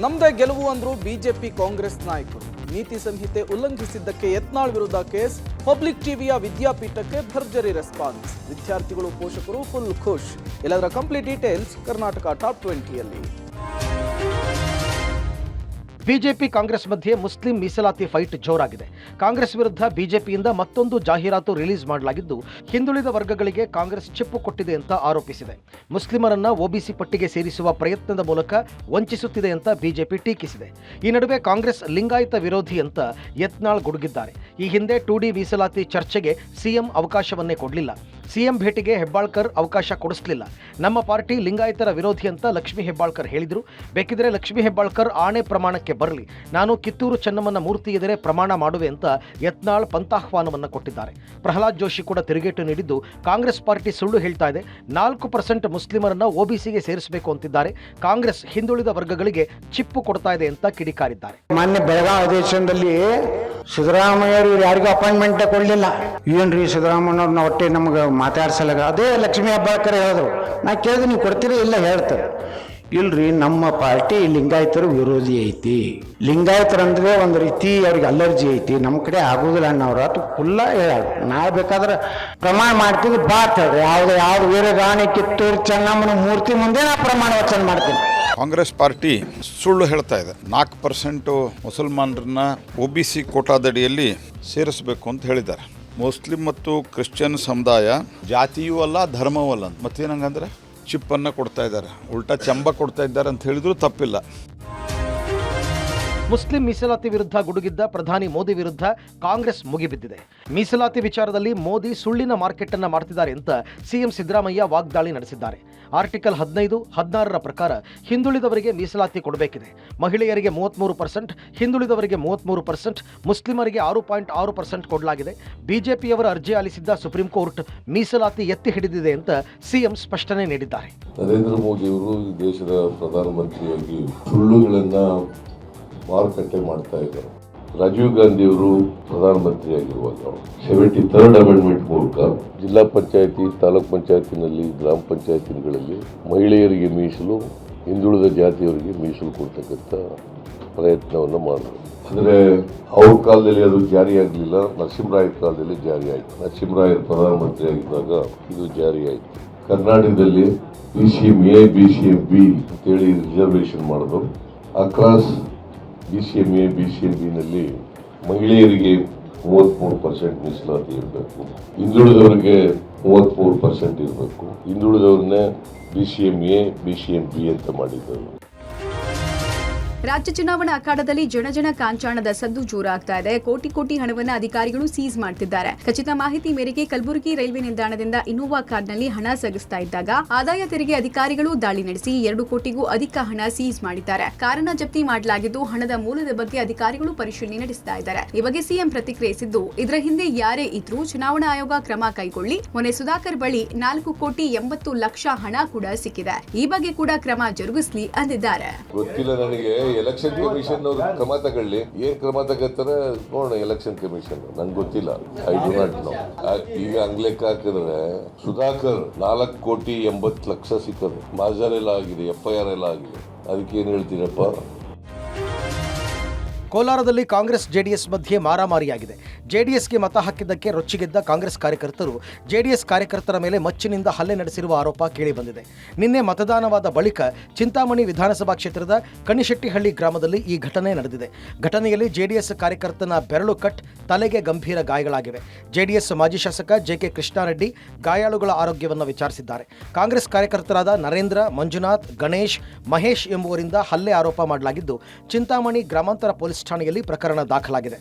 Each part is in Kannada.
ನಮ್ದೇ ಗೆಲುವು ಅಂದ್ರು ಬಿಜೆಪಿ ಕಾಂಗ್ರೆಸ್ ನಾಯಕರು. ನೀತಿ ಸಂಹಿತೆ ಉಲ್ಲಂಘಿಸಿದ್ದಕ್ಕೆ ಯತ್ನಾಳ್ ವಿರುದ್ಧ ಕೇಸ್. ಪಬ್ಲಿಕ್ ಟಿವಿಯ ವಿದ್ಯಾಪೀಠಕ್ಕೆ ಭರ್ಜರಿ ರೆಸ್ಪಾನ್ಸ್. ವಿದ್ಯಾರ್ಥಿಗಳು ಪೋಷಕರು ಫುಲ್ ಖುಷ್. ಎಲ್ಲದರ ಕಂಪ್ಲೀಟ್ ಡೀಟೇಲ್ಸ್ ಕರ್ನಾಟಕ ಟಾಪ್ 20ಯಲ್ಲಿ. ಬಿಜೆಪಿ ಕಾಂಗ್ರೆಸ್ ಮಧ್ಯೆ ಮುಸ್ಲಿಂ ಮೀಸಲಾತಿ ಫೈಟ್ ಜೋರಾಗಿದೆ. ಕಾಂಗ್ರೆಸ್ ವಿರುದ್ಧ ಬಿಜೆಪಿಯಿಂದ ಮತ್ತೊಂದು ಜಾಹೀರಾತು ರಿಲೀಸ್ ಮಾಡಲಾಗಿದ್ದು, ಹಿಂದುಳಿದ ವರ್ಗಗಳಿಗೆ ಕಾಂಗ್ರೆಸ್ ಚಿಪ್ಪು ಕೊಟ್ಟಿದೆ ಅಂತ ಆರೋಪಿಸಿದೆ. ಮುಸ್ಲಿಮರನ್ನ ಒಬಿಸಿ ಪಟ್ಟಿಗೆ ಸೇರಿಸುವ ಪ್ರಯತ್ನದ ಮೂಲಕ ವಂಚಿಸುತ್ತಿದೆ ಅಂತ ಬಿಜೆಪಿ ಟೀಕಿಸಿದೆ. ಈ ನಡುವೆ ಕಾಂಗ್ರೆಸ್ ಲಿಂಗಾಯತ ವಿರೋಧಿ ಅಂತ ಯತ್ನಾಳ್ ಗುಡುಗಿದ್ದಾರೆ. ಈ ಹಿಂದೆ 2D ಮೀಸಲಾತಿ ಚರ್ಚೆಗೆ ಸಿಎಂ ಅವಕಾಶವನ್ನೇ ಕೊಡಲಿಲ್ಲ. ಸಿಎಂ ಭೇಟಿಗೆ ಹೆಬ್ಬಾಳ್ಕರ್ ಅವಕಾಶ ಕೊಡಿಸಲಿಲ್ಲ. ನಮ್ಮ ಪಾರ್ಟಿ ಲಿಂಗಾಯತರ ವಿರೋಧಿ ಅಂತ ಲಕ್ಷ್ಮೀ ಹೆಬ್ಬಾಳ್ಕರ್ ಹೇಳಿದರು. ಬೇಕಿದ್ರೆ ಲಕ್ಷ್ಮೀ ಹೆಬ್ಬಾಳ್ಕರ್ ಆಣೆ ಪ್ರಮಾಣಕ್ಕೆ ಬರಲಿ, ನಾನು ಕಿತ್ತೂರು ಚೆನ್ನಮ್ಮನ ಮೂರ್ತಿ ಎದುರೇ ಪ್ರಮಾಣ ಮಾಡುವೆ ಅಂತ ಯತ್ನಾಳ್ ಪಂಥಾಹ್ವಾನವನ್ನು ಕೊಟ್ಟಿದ್ದಾರೆ. ಪ್ರಹ್ಲಾದ್ ಜೋಶಿ ಕೂಡ ತಿರುಗೇಟು ನೀಡಿದ್ದು, ಕಾಂಗ್ರೆಸ್ ಪಾರ್ಟಿ ಸುಳ್ಳು ಹೇಳ್ತಾ ಇದೆ, 4% ಮುಸ್ಲಿಮರನ್ನ ಒಬಿಸಿಗೆ ಸೇರಿಸಬೇಕು ಅಂತಿದ್ದಾರೆ, ಕಾಂಗ್ರೆಸ್ ಹಿಂದುಳಿದ ವರ್ಗಗಳಿಗೆ ಚಿಪ್ಪು ಕೊಡ್ತಾ ಇದೆ ಅಂತ ಕಿಡಿಕಾರಿದ್ದಾರೆ. ಮಾನ್ಯ ಬೆಳಗಾವಿ ಅಧಿವೇಶನದಲ್ಲಿ ಸಿದ್ದರಾಮಯ್ಯರು ಯಾರಿಗೂ ಅಪಾಯಿಂಟ್ಮೆಂಟ್ ಕೊಡಲಿಲ್ಲ. ಏನ್ರಿ ಸಿದ್ದರಾಮಯ್ಯವ್ರನ್ನ ಒಟ್ಟೆ ನಮ್ಗೆ ಮಾತಾಡ್ಸಲಾಗ. ಅದೇ ಲಕ್ಷ್ಮೀ ಹೆಬ್ಬಾಳ್ಕರ್ ಹೇಳಿದ್ರು. ನಾ ಕೇಳಿದ್ರೆ ನೀವು ಕೊಡ್ತೀರಿ? ಇಲ್ಲ ಹೇಳ್ತಾರೆ. ಇಲ್ರಿ, ನಮ್ಮ ಪಾರ್ಟಿ ಲಿಂಗಾಯತರ ವಿರೋಧಿ ಐತಿ. ಲಿಂಗಾಯತರಂದ್ರೆ ಒಂದು ರೀತಿ ಅವ್ರಿಗೆ ಅಲರ್ಜಿ ಐತಿ, ನಮ್ಮ ಕಡೆ ಆಗೋದಿಲ್ಲ ಅನ್ನೋರು ಅದು ಫುಲ್ಲ ಹೇಳ. ನಾ ಬೇಕಾದ್ರೆ ಪ್ರಮಾಣ ಮಾಡ್ತೀವಿ ಬಾತ್ ಹೇಳ್ರಿ. ಯಾವ್ದು ವೀರಗಾಣಿ ಕಿತ್ತೂರು ಚೆನ್ನಮ್ಮನ ಮೂರ್ತಿ ಮುಂದೆ ನಾ ಪ್ರಮಾಣ ವಚನ ಮಾಡ್ತೀನಿ. ಕಾಂಗ್ರೆಸ್ ಪಾರ್ಟಿ ಸುಳ್ಳು ಹೇಳ್ತಾ ಇದೆ. 4% ಮುಸಲ್ಮಾನರನ್ನ OBC ಕೋಟಾದಡಿಯಲ್ಲಿ ಸೇರಿಸಬೇಕು ಅಂತ ಹೇಳಿದ್ದಾರೆ. ಮುಸ್ಲಿಂ ಮತ್ತು ಕ್ರಿಶ್ಚಿಯನ್ ಸಮುದಾಯ ಜಾತಿಯೂ ಅಲ್ಲ ಧರ್ಮವೂ ಅಲ್ಲ. ಮತ್ತೇನಂಗಂದ್ರೆ ಚಿಪ್ಪನ್ನು ಕೊಡ್ತಾ ಇದ್ದಾರೆ, ಉಲ್ಟಾ ಚಂಬ ಕೊಡ್ತಾ ಇದ್ದಾರೆ ಅಂತ ಹೇಳಿದ್ರು ತಪ್ಪಿಲ್ಲ. ಮುಸ್ಲಿಂ ಮೀಸಲಾತಿ ವಿರುದ್ಧ ಗುಡುಗಿದ್ದ ಪ್ರಧಾನಿ ಮೋದಿ ವಿರುದ್ಧ ಕಾಂಗ್ರೆಸ್ ಮುಗಿಬಿದ್ದಿದೆ. ಮೀಸಲಾತಿ ವಿಚಾರದಲ್ಲಿ ಮೋದಿ ಸುಳ್ಳಿನ ಮಾರ್ಕೆಟ್ ಅನ್ನ ಮಾಡ್ತಿದ್ದಾರೆ ಅಂತ ಸಿಎಂ ಸಿದ್ದರಾಮಯ್ಯ ವಾಗ್ದಾಳಿ ನಡೆಸಿದ್ದಾರೆ. ಆರ್ಟಿಕಲ್ 15, 16ರ ಪ್ರಕಾರ ಹಿಂದುಳಿದವರಿಗೆ ಮೀಸಲಾತಿ ಕೊಡಬೇಕಿದೆ. ಮಹಿಳೆಯರಿಗೆ 33%, ಹಿಂದುಳಿದವರಿಗೆ 33%, ಮುಸ್ಲಿಮರಿಗೆ 6.6% ಕೊಡಲಾಗಿದೆ. ಬಿಜೆಪಿಯವರ ಅರ್ಜಿ ಆಲಿಸಿದ್ದ ಸುಪ್ರೀಂ ಕೋರ್ಟ್ ಮೀಸಲಾತಿ ಎತ್ತಿ ಹಿಡಿದಿದೆ ಅಂತ ಸಿಎಂ ಸ್ಪಷ್ಟನೆ ನೀಡಿದ್ದಾರೆ. ನರೇಂದ್ರ ಮೋದಿ ಅವರು ಈ ದೇಶದ ಪ್ರಧಾನಮಂತ್ರಿಯಾಗಿ ಸುಳ್ಳುಗಳನ್ನ ಮಾರುಕಟ್ಟೆ ಮಾಡ್ತಾ ಇದ್ದಾರೆ. ರಾಜೀವ್ ಗಾಂಧಿ ಅವರು ಪ್ರಧಾನಮಂತ್ರಿಯಾಗಿರುವಾಗ 73rd ಅಮೆಂಡ್ಮೆಂಟ್ ಮೂಲಕ ಜಿಲ್ಲಾ ಪಂಚಾಯತಿ, ತಾಲೂಕ್ ಪಂಚಾಯತಿನಲ್ಲಿ, ಗ್ರಾಮ ಪಂಚಾಯತಿಗಳಲ್ಲಿ ಮಹಿಳೆಯರಿಗೆ ಮೀಸಲು, ಹಿಂದುಳಿದ ಜಾತಿಯವರಿಗೆ ಮೀಸಲು ಕೊಡ್ತಕ್ಕಂಥ ಪ್ರಯತ್ನವನ್ನು ಮಾಡಿದ್ರು. ಆದರೆ ಅವ್ರ ಕಾಲದಲ್ಲಿ ಅದು ಜಾರಿಯಾಗಲಿಲ್ಲ. ನರಸಿಂಹರಾಯರ ಕಾಲದಲ್ಲಿ ಜಾರಿ ಆಯಿತು. ನರಸಿಂಹರಾಯರು ಪ್ರಧಾನಮಂತ್ರಿ ಆಗಿದ್ದಾಗ ಇದು ಜಾರಿಯಾಯಿತು. ಕರ್ನಾಟಕದಲ್ಲಿ BCMA, BCMB ಅಂತೇಳಿ ರಿಸರ್ವೇಷನ್ ಮಾಡಿದ್ರು. ಅಕ್ರಾಸ್ BCMA, BCMBನಲ್ಲಿ ಮಹಿಳೆಯರಿಗೆ 33% ಮೀಸಲಾತಿ ಇರಬೇಕು, ಹಿಂದುಳಿದವರಿಗೆ 33% ಇರಬೇಕು. ಹಿಂದುಳಿದವ್ರನ್ನೇ BCMA, BCMB ಅಂತ ಮಾಡಿದ್ದಾರೆ. ರಾಜ್ಯ ಚುನಾವಣಾ ಅಖಾಡದಲ್ಲಿ ಜನಜನ ಕಾಂಚಾಣದ ಸದ್ದು ಜೋರಾಗ್ತಾ ಇದೆ. ಕೋಟಿ ಹಣವನ್ನು ಅಧಿಕಾರಿಗಳು ಸೀಸ್ ಮಾಡ್ತಿದ್ದಾರೆ. ಖಚಿತ ಮಾಹಿತಿ ಮೇರೆಗೆ ಕಲಬುರಗಿ ರೈಲ್ವೆ ನಿಲ್ದಾಣದಿಂದ ಇನ್ನೋವಾ ಕಾರ್ನಲ್ಲಿ ಹಣ ಸಾಗಿಸ್ತಾ ಇದ್ದಾಗ ಆದಾಯ ತೆರಿಗೆ ಅಧಿಕಾರಿಗಳು ದಾಳಿ ನಡೆಸಿ 2 ಕೋಟಿಗೂ ಅಧಿಕ ಹಣ ಸೀಸ್ ಮಾಡಿದ್ದಾರೆ. ಕಾರನ್ನ ಜಪ್ತಿ ಮಾಡಲಾಗಿದ್ದು, ಹಣದ ಮೂಲದ ಬಗ್ಗೆ ಅಧಿಕಾರಿಗಳು ಪರಿಶೀಲನೆ ನಡೆಸ್ತಾ ಇದ್ದಾರೆ. ಈ ಬಗ್ಗೆ ಸಿಎಂ ಪ್ರತಿಕ್ರಿಯಿಸಿದ್ದು, ಇದರ ಹಿಂದೆ ಯಾರೇ ಇದ್ರೂ ಚುನಾವಣಾ ಆಯೋಗ ಕ್ರಮ ಕೈಗೊಳ್ಳಿ. ಮೊನ್ನೆ ಸುಧಾಕರ್ ಬಳಿ 4,80,00,000 ಹಣ ಕೂಡ ಸಿಕ್ಕಿದೆ. ಈ ಬಗ್ಗೆ ಕೂಡ ಕ್ರಮ ಜರುಗಿಸಲಿ ಅಂದಿದ್ದಾರೆ. ಎಲೆಕ್ಷನ್ ಕಮಿಷನ್ ಅವರು ಕ್ರಮ ತಗೊಳ್ಳಿ. ಏನ್ ಕ್ರಮ ತಗೋತಾರೆ ನೋಡೋಣ. ಎಲೆಕ್ಷನ್ ಕಮಿಷನ್ ನಂಗೆ ಗೊತ್ತಿಲ್ಲ, ಐ ಡು ನಾಟ್ ನೋ. ಈಗ ಹಂಗ್ ಲೆಕ್ಕ ಹಾಕಿದ್ರೆ ಸುಧಾಕರ್ 4,80,00,000 ಸಿಕ್ಕದು. ಮಾಜರ್ ಎಲ್ಲ ಆಗಿದೆ, FIR ಎಲ್ಲ ಆಗಿದೆ. ಅದಕ್ಕೆ ಏನ್ ಹೇಳ್ತೀರಪ್ಪ? ಕೋಲಾರದಲ್ಲಿ ಕಾಂಗ್ರೆಸ್ ಜೆಡಿಎಸ್ ಮಧ್ಯೆ ಮಾರಾಮಾರಿಯಾಗಿದೆ. ಜೆಡಿಎಸ್ಗೆ ಮತ ಹಾಕಿದ್ದಕ್ಕೆ ರೊಚ್ಚಿಗೆದ್ದ ಕಾಂಗ್ರೆಸ್ ಕಾರ್ಯಕರ್ತರು ಜೆಡಿಎಸ್ ಕಾರ್ಯಕರ್ತರ ಮೇಲೆ ಮಚ್ಚಿನಿಂದ ಹಲ್ಲೆ ನಡೆಸಿರುವ ಆರೋಪ ಕೇಳಿಬಂದಿದೆ. ನಿನ್ನೆ ಮತದಾನವಾದ ಬಳಿಕ ಚಿಂತಾಮಣಿ ವಿಧಾನಸಭಾ ಕ್ಷೇತ್ರದ ಕಣಿಶೆಟ್ಟಿಹಳ್ಳಿ ಗ್ರಾಮದಲ್ಲಿ ಈ ಘಟನೆ ನಡೆದಿದೆ. ಘಟನೆಯಲ್ಲಿ ಜೆಡಿಎಸ್ ಕಾರ್ಯಕರ್ತನ ಬೆರಳು ಕಟ್, ತಲೆಗೆ ಗಂಭೀರ ಗಾಯಗಳಾಗಿವೆ. ಜೆಡಿಎಸ್ ಮಾಜಿ ಶಾಸಕ JK ಕೃಷ್ಣಾರೆಡ್ಡಿ ಗಾಯಾಳುಗಳ ಆರೋಗ್ಯವನ್ನು ವಿಚಾರಿಸಿದ್ದಾರೆ. ಕಾಂಗ್ರೆಸ್ ಕಾರ್ಯಕರ್ತರಾದ ನರೇಂದ್ರ, ಮಂಜುನಾಥ್, ಗಣೇಶ್, ಮಹೇಶ್ ಎಂಬುವರಿಂದ ಹಲ್ಲೆ ಆರೋಪ ಮಾಡಲಾಗಿದ್ದು, ಚಿಂತಾಮಣಿ ಗ್ರಾಮಾಂತರ ಪೊಲೀಸ್ ಠಾಣೆಯಲ್ಲಿ ಪ್ರಕರಣ ದಾಖಲಾಗಿದೆ.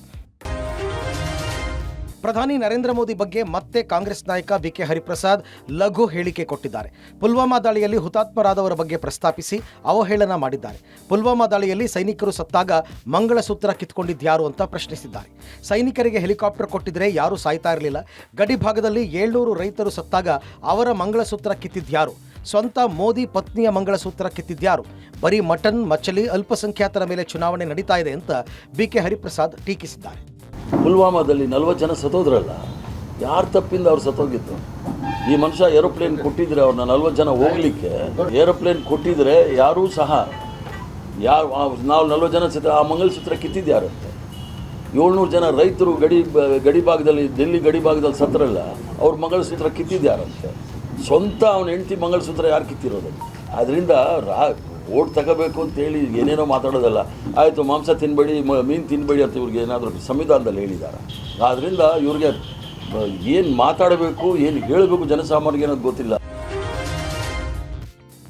ಪ್ರಧಾನಿ ನರೇಂದ್ರ ಮೋದಿ ಬಗ್ಗೆ ಮತ್ತೆ ಕಾಂಗ್ರೆಸ್ ನಾಯಕ BK ಹರಿಪ್ರಸಾದ್ ಲಘು ಹೇಳಿಕೆ ಕೊಟ್ಟಿದ್ದಾರೆ. ಪುಲ್ವಾಮಾ ದಾಳಿಯಲ್ಲಿ ಹುತಾತ್ಮರಾದವರ ಬಗ್ಗೆ ಪ್ರಸ್ತಾಪಿಸಿ ಅವಹೇಳನ ಮಾಡಿದ್ದಾರೆ. ಪುಲ್ವಾಮಾ ದಾಳಿಯಲ್ಲಿ ಸೈನಿಕರು ಸತ್ತಾಗ ಮಂಗಳಸೂತ್ರ ಕಿತ್ಕೊಂಡಿದ್ಯಾರು ಅಂತ ಪ್ರಶ್ನಿಸಿದ್ದಾರೆ. ಸೈನಿಕರಿಗೆ ಹೆಲಿಕಾಪ್ಟರ್ ಕೊಟ್ಟಿದ್ರೆ ಯಾರೂ ಸಾಯ್ತಾ ಇರಲಿಲ್ಲ. ಗಡಿ ಭಾಗದಲ್ಲಿ 700 ರೈತರು ಸತ್ತಾಗ ಅವರ ಮಂಗಳಸೂತ್ರ ಕಿತ್ತಿದ್ಯಾರು? ಸ್ವಂತ ಮೋದಿ ಪತ್ನಿಯ ಮಂಗಳಸೂತ್ರ ಕಿತ್ತಿದ್ಯಾರು? ಬರೀ ಮಟನ್, ಮಚ್ಚಲಿ, ಅಲ್ಪಸಂಖ್ಯಾತರ ಮೇಲೆ ಚುನಾವಣೆ ನಡೀತಾ ಇದೆ ಅಂತ BK ಹರಿಪ್ರಸಾದ್ ಟೀಕಿಸಿದ್ದಾರೆ. ಪುಲ್ವಾಮಾದಲ್ಲಿ 40 ಜನ ಸತ್ತೋದ್ರಲ್ಲ, ಯಾರು ತಪ್ಪಿಂದ ಅವ್ರು ಸತ್ತೋಗಿತ್ತು? ಈ ಮನುಷ್ಯ ಏರೋಪ್ಲೇನ್ ಕೊಟ್ಟಿದ್ರೆ ಅವ್ರನ್ನ 40 ಜನ ಹೋಗ್ಲಿಕ್ಕೆ ಏರೋಪ್ಲೇನ್ ಕೊಟ್ಟಿದ್ರೆ ಯಾರೂ ಸಹ ನಾವು 40 ಜನ ಆ ಮಂಗಲಸೂತ್ರ ಕಿತ್ತಿದ್ದು ಯಾರಂತೆ? 700 ಜನ ರೈತರು ಗಡಿ ಭಾಗದಲ್ಲಿ, ಡೆಲ್ಲಿ ಗಡಿ ಭಾಗದಲ್ಲಿ ಸತ್ತರಲ್ಲ, ಅವ್ರ ಮಂಗಲಸೂತ್ರ ಕಿತ್ತಿದ್ದು ಯಾರಂತೆ? ಸ್ವಂತ ಅವನ ಹೆಂಡತಿ ಮಂಗಲಸೂತ್ರ ಯಾರು ಕಿತ್ತಿರೋದು? ಅದರಿಂದ ಓಟ್ ತಗೋಬೇಕು ಅಂತೇಳಿ ಏನೇನೋ ಮಾತಾಡೋದಲ್ಲ. ಆಯಿತು, ಮಾಂಸ ತಿನ್ನಬೇಡಿ, ಮೀನು ತಿನ್ನಬೇಡಿ ಅಂತ ಇವ್ರಿಗೆ ಏನಾದರೂ ಸಂವಿಧಾನದಲ್ಲಿ ಹೇಳಿದ್ದಾರೆ. ಆದ್ದರಿಂದ ಇವ್ರಿಗೆ ಏನು ಮಾತಾಡಬೇಕು, ಏನು ಹೇಳಬೇಕು ಜನಸಾಮಾನ್ಯರಿಗೆ ಅನ್ನೋದು ಗೊತ್ತಿಲ್ಲ.